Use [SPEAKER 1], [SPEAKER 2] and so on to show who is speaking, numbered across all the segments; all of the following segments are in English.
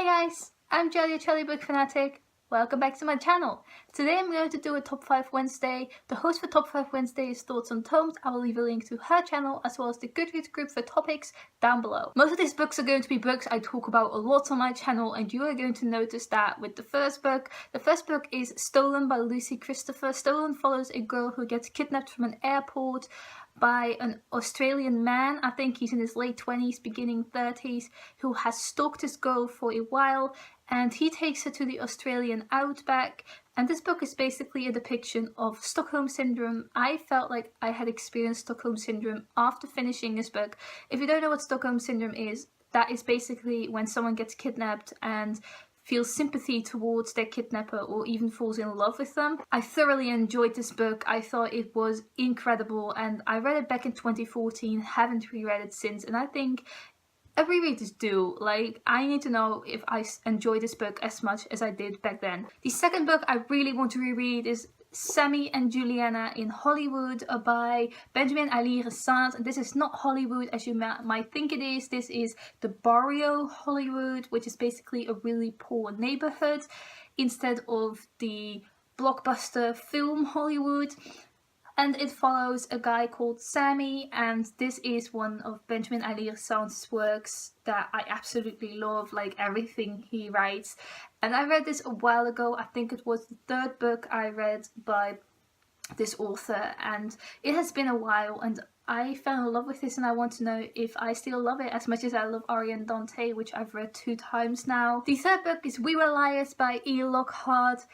[SPEAKER 1] Hi guys, I'm Julia Charlie Book Fanatic. Welcome back to my channel. Today I'm going to do a Top 5 Wednesday. The host for Top 5 Wednesday is Thoughts on Tomes. I will leave a link to her channel as well as the Goodreads group for topics down below. Most of these books are going to be books I talk about a lot on my channel, and you are going to notice that with the first book. The first book is Stolen by Lucy Christopher. Stolen follows a girl who gets kidnapped from an airport by an Australian man. I think he's in his late 20s, beginning 30s, who has stalked this girl for a while, and he takes her to the Australian outback. And this book is basically a depiction of Stockholm Syndrome. I felt like I had experienced Stockholm Syndrome after finishing this book. If you don't know what Stockholm Syndrome is, that is basically when someone gets kidnapped and feels sympathy towards their kidnapper or even falls in love with them. I thoroughly enjoyed this book. I thought it was incredible, and I read it back in 2014, haven't reread it since, and I think a reread is due. Like, I need to know if I enjoy this book as much as I did back then. The second book I really want to reread is Sammy and Juliana in Hollywood by Benjamin Alire Sáenz. And this is not Hollywood as you might think it is. This is the barrio Hollywood, which is basically a really poor neighborhood instead of the blockbuster film Hollywood. And it follows a guy called Sammy, and this is one of Benjamin Alire Sáenz's works that I absolutely love, like everything he writes. And I read this a while ago. I think it was the third book I read by this author, and it has been a while, and I fell in love with this, and I want to know if I still love it as much as I love Ariane Dante, which I've read 2 times now. The third book is We Were Liars by Lockhart.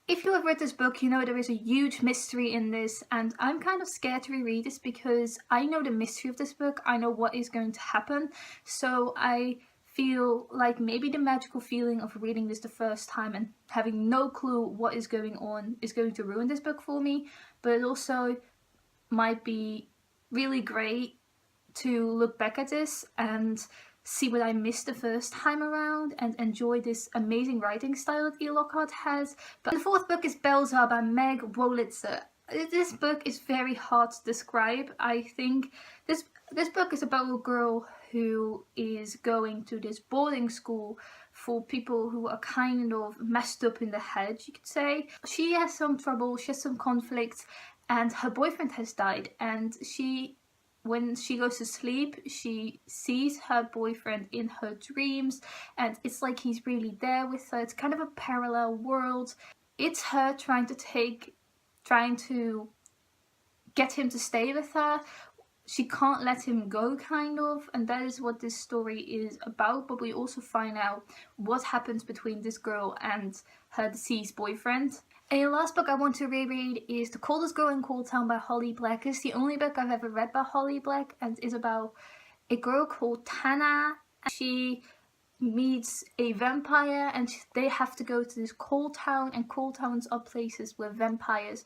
[SPEAKER 1] If you have read this book, you know there is a huge mystery in this, and I'm kind of scared to reread this because I know the mystery of this book. I know what is going to happen, so I feel like maybe the magical feeling of reading this the first time and having no clue what is going on is going to ruin this book for me. But it also might be really great to look back at this and see what I missed the first time around and enjoy this amazing writing style that Lockhart has. But the fourth book is Belzhar by Meg Wolitzer. This book is very hard to describe. I think this book is about a girl who is going to this boarding school for people who are kind of messed up in the head, you could say. She has some trouble, she has some conflict, and her boyfriend has died, and when she goes to sleep, she sees her boyfriend in her dreams, and it's like he's really there with her. It's kind of a parallel world. It's her trying to get him to stay with her. She can't let him go, kind of, and that is what this story is about. But we also find out what happens between this girl and her deceased boyfriend. A last book I want to reread is The Coldest Girl in Coldtown by Holly Black. It's the only book I've ever read by Holly Black, and is about a girl called Tana. She meets a vampire, and they have to go to this cold town, and cold towns are places where vampires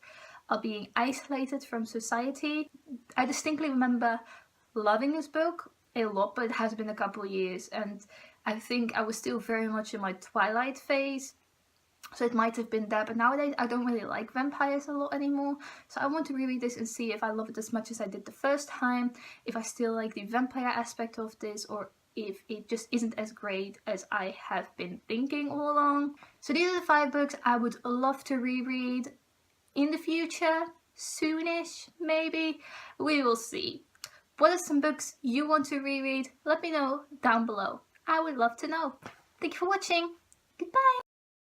[SPEAKER 1] are being isolated from society. I distinctly remember loving this book a lot, but it has been a couple of years, and I think I was still very much in my Twilight phase. So it might have been that, but nowadays I don't really like vampires a lot anymore. So I want to reread this and see if I love it as much as I did the first time, if I still like the vampire aspect of this, or if it just isn't as great as I have been thinking all along. So these are the 5 books I would love to reread in the future, soonish maybe. We will see. What are some books you want to reread? Let me know down below. I would love to know. Thank you for watching. Goodbye.